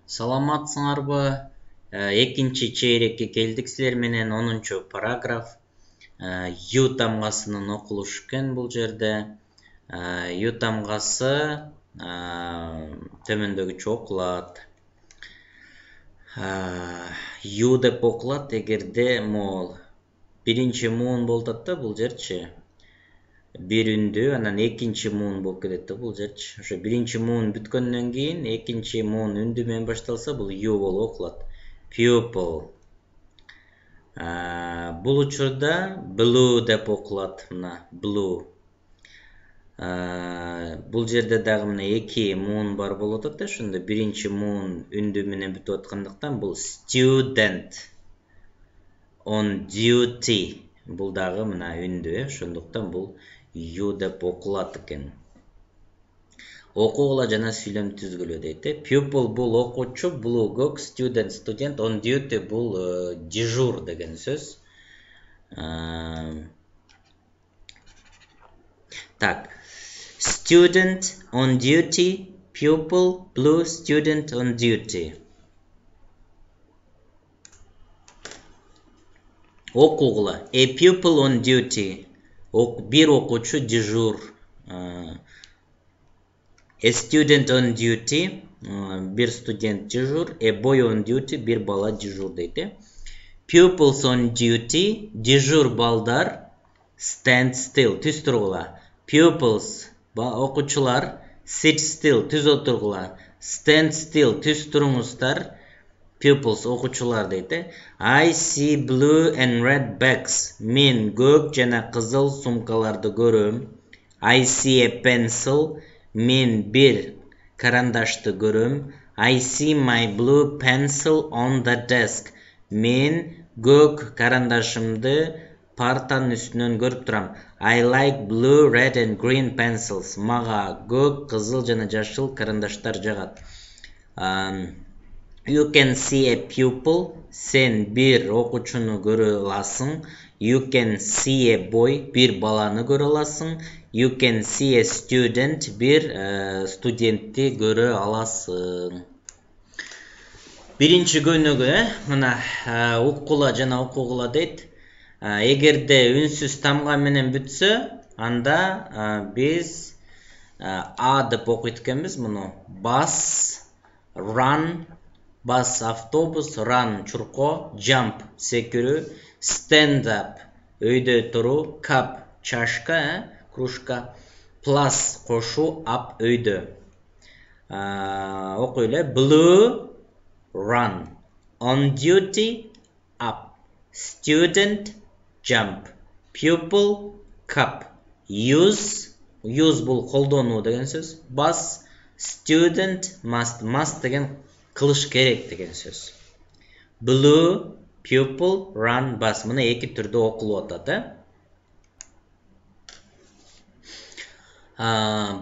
Саламатсыңарбы? Экинчи чейрекке келдик силер менен 10-чу параграф. Ю тамгасынын окулушу экен бул жерде. Ю тамгасы төмөндөгүчө окулат. Ю деп окулат эгерде могул биринчи муун болуп атат да бул жерчи. Bir ündü, анан экинчи муун болуп кетет да бул жерчи. Ошо биринчи муун бүткөндөн кийин экинчи муун үндү менен башталса, бул ю болуп окулат. Pupil. Бул учурда blue деп окулат, мына blue. Бул жерде дагы мына эки муун бар болуп атат да, ошондо биринчи муун үндү менен бүтүп аткандыктан бул student on duty. Бул дагы мына үндү, ошондуктан бул ю деп окулат экен. Окугула жана сүйлөм түзгүлө дейт. Pupil бул окуучу, blue көк, student студент, on duty бул дежур деген сөз. Так. Student on duty, pupil, blue, student on duty. Окугула. A pupil on duty. Bir окуучу дежур. A student on duty. Bir студент дежур. A boy on duty. Bir бала дежур дейт. Pupils on duty. Дежур балдар. Stand still. Түз тургула. Pupils. Окуучулар. Sit still. Түз отургула. Stand still. Түз туруңуздар. Pupils окуучулар дейт. I see blue and red bags. Мен көк жана кызыл сумкаларды көрөм. I see a pencil. Мен бир карандашты көрөм. I see my blue pencil on the desk. Мен көк карандашымды партанын үстүнөн көрүп турам. I like blue, red and green pencils. Мага көк, кызыл жана жашыл карандаштар жагат. You can see a pupil. Sen bir окуучуну көрө аласың. You can see a boy. Bir баланы көрө аласың. You can see a student. Bir студентти көрө аласың. Биринчи көнүгү мына уккула жана окугула дейт. Эгерде үнсүз тамга менен бүтсө, анда биз А деп окуйт экенбиз муну. Bus, run, bus автобус, run чуркоо, jump секирүү, stand up өйдө туруу, cup чашка, кружка, plus кошу, up өйдө. Окуйлу. Blue, run. On duty, up. Student, jump. Pupil, cup. Use бул колдонуу деген сөз. Bus, student, must деген кылыш керек деген сөз. Blue, pupil, run, bus. Мына эки түрдө окулуп атат.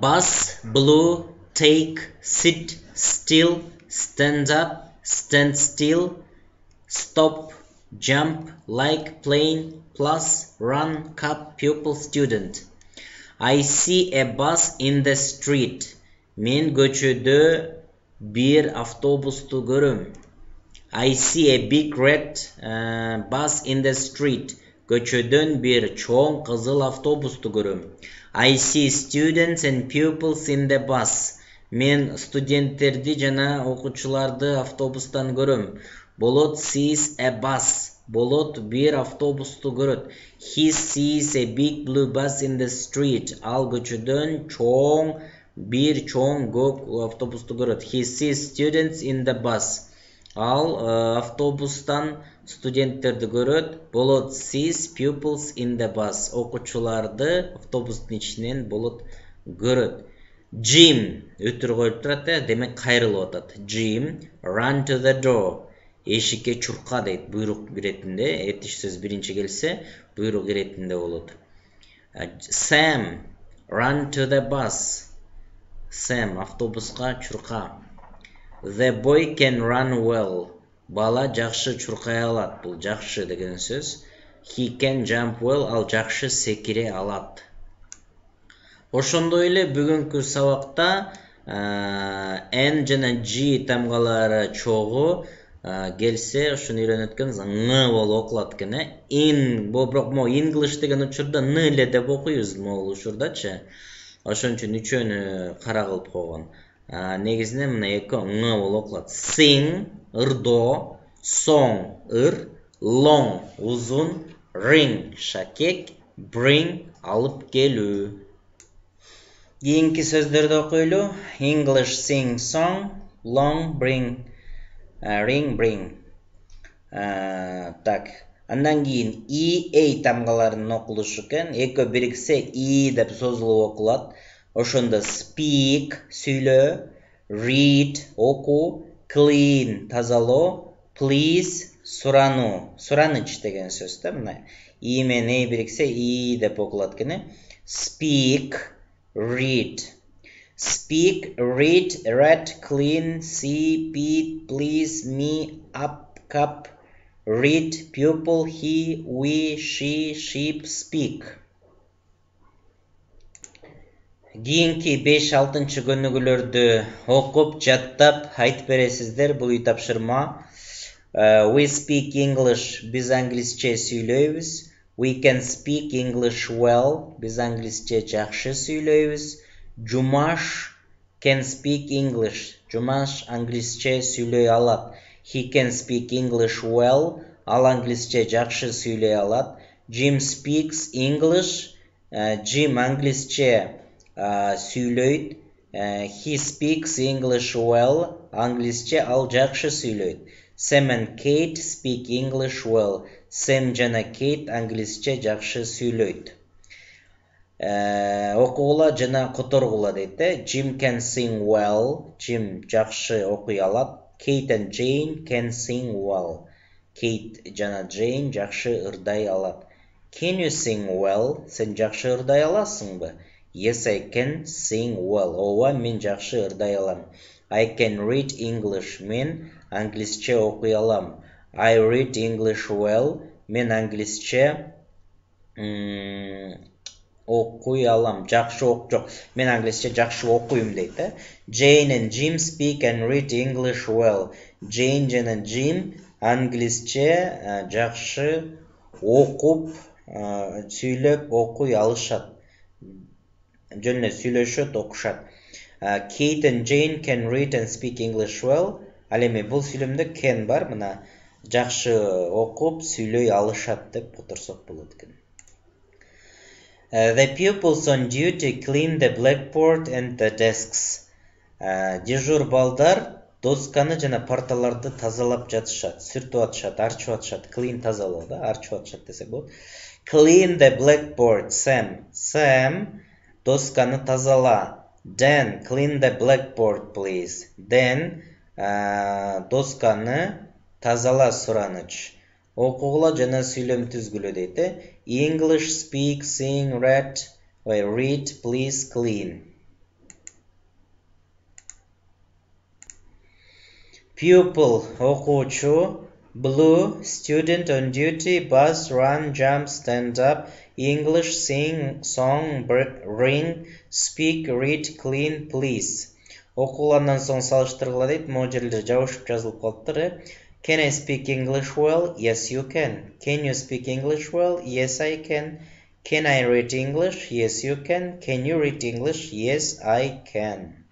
Bus, blue, take, sit, still, stand up, stand still, stop, jump, like, plane, plus, run, cup, pupil, student. I see a bus in the street. Мен көчөдө bir автобусту көрөм. I see a big red bus in the street. Көчөдөн bir чоң кызыл автобусту көрөм. I see students and pupils in the bus. Мен студенттерди жана окуучуларды автобустан көрөм. Болот sees a bus. Болот bir автобусту көрөт. He sees a big blue bus in the street. Ал көчөдөн bir чоң көк автобусту көрөт. He sees students in the bus. Ал автобустан студенттерди көрөт. Болот sees pupils in the bus. Окуучуларды автобустун ичинен болот көрөт. Jim өтүр коюп турат, демек кайрылып атат. Jim, run to the door. Эшикке чурка дейт, буйрук иретинде. Этиш сөз биринчи келсе, буйрук иретинде болот. Sam, run to the bus. Sam, автобуска чурка. The boy can run well. Бала жакшы чуркай алат. Бул жакшы деген сөз. He can jump well. Ал жакшы секире алат. Ошондой эле бүгүнкү сабакта N жана G тамгалары чогуу келсе ушуну үйрөнөт экенбиз. Ң болуп окулат экен. In бул бирок могу English деген учурда Н эле деп окуйбуз могул учурдачы. Ошон үчүн үчөөнү кара кылып койгон. Негизинен мына эки Ң болуп окулат. Sing ырдоо, song ыр, long uzun, ring шакек, bring алып келүү. Кийинки сөздөрдү окуйлу. English sing song, long bring, ring bring. Так. Андан кийин A тамгаларын окулуш экен. Экөө бириксе I деп созулуп окулат. Ошондо speak сүйлөө, read оку, clean тазалоо, please сурануу, сураныч деген сөз да мына. I менен A бириксе I деп окулат экен. Speak, read. Speak, read, red, clean, see, beat, please, me, up, cup, read, pupil, he, we, she, sheep, speak. Кийинки 5-6 көнүгүүлөрдү окуп, жаттап, айтып бересиздер. Бул үй тапшырма. We speak English. Биз англисче сүйлөйбүз. We can speak English well. Биз англисче жакшы сүйлөйбүз. Жумаш can speak English. Жумаш англисче сүйлөй алат. He can speak English well. Ал англисче жакшы сүйлөй алат. Jim speaks English. Jim англисче сүйлөйт. He speaks English well. Англисче ал жакшы сүйлөйт. Sam and Kate speak English well. Sam жана Kate англисче жакшы сүйлөйт. Окугула жана которгула дейт. Jim can sing well. Jim жакшы окуй алат. Kate and Jane can sing well. Kate жана Jane жакшы ырдай алат. Can you sing well? Сен жакшы ырдай аласыңбы? Yes, I can sing well. Ооба, мен жакшы ырдай алам. I can read English. Мен англисче окуй алам. I read English well. Мен англисче окуй алам. Жакшы жок. Мен англисче жакшы окуйм дейт. Jane and Jim speak and read English well. Jane жана Jim англисче жакшы окуп, сүйлөп окуй алышат. Жөн эле сүйлөшөт, окушат. Kate and Jane can read and speak English well. Ал эми бул сүйлөмдө can бар, мына жакшы окуп, сүйлөй алышат деп которсок болот экен. The pupils on duty clean the blackboard and the desks. Дежур балдар досканы жана парталарды тазалап жатышат, сүртүп атышат, арчып атышат. Clean тазалоо да, арчып атышат десек болот. Clean the blackboard, Sam. Sam досканы тазала. Dan, clean the blackboard, please. Dan, досканы тазала сураныч. Окугула жана сүйлөм түзгүлө дейт. English, speak, sing, read, please, clean. Pupil, окуучу. Blue, student on duty, bus, run, jump, stand up. English, sing, song, ring, speak, read, clean, please. Окулгандан соң салыштыргыла дейт. Могу жерлер жабышып жазылып калыптыр. Can I speak English well? Yes, you can. Can you speak English well? Yes, I can. Can I read English? Yes, you can. Can you read English? Yes, I can.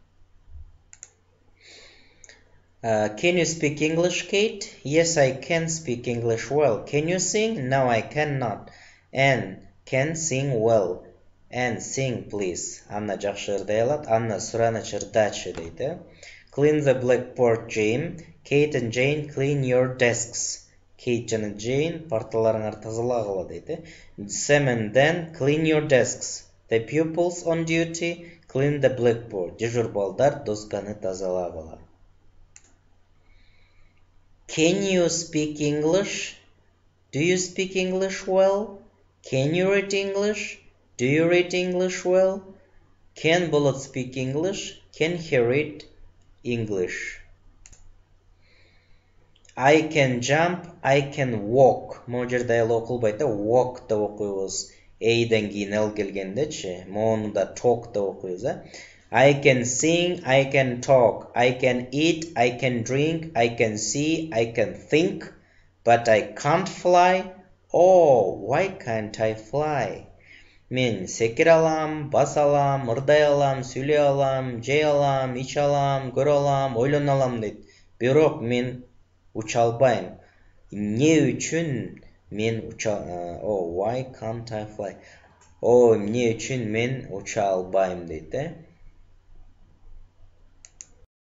Can you speak English, Kate? Yes, I can speak English well. Can you sing? No, I cannot. Anne can sing well. Anne, sing, please. Anna жакшы ырдай алат. Anna сураныч ырдачы дейт. Clean the blackboard, Jane. Kate and Jane clean your desks. Kate жана Jane парталарыңарды тазалагыла дейт. Sam and Dan clean your desks. The pupils on duty clean the blackboard. Дежур балдар досканы тазалагыла. Can you speak English? Do you speak English well? Can you read English? Do you read English well? Can Bolot speak English? Can he read English? I can jump, I can walk. Могу жерде эл окулбайт, walk деп окуйбуз. Эйден кийин эл келгендечи. Могуну да talk деп окуйбуз. I can sing, I can talk, I can eat, I can drink, I can see, I can think, but I can't fly. Oh, why can't I fly? Мен секіре алам, бас алам, ырдай алам, сөйлей алам, жей алам, іше алам, көре алам, ойлана алам дейді. Бирок мен уча албайм. Не үчүн мен why can't I fly? Эмне үчүн мен уча албайм дейт,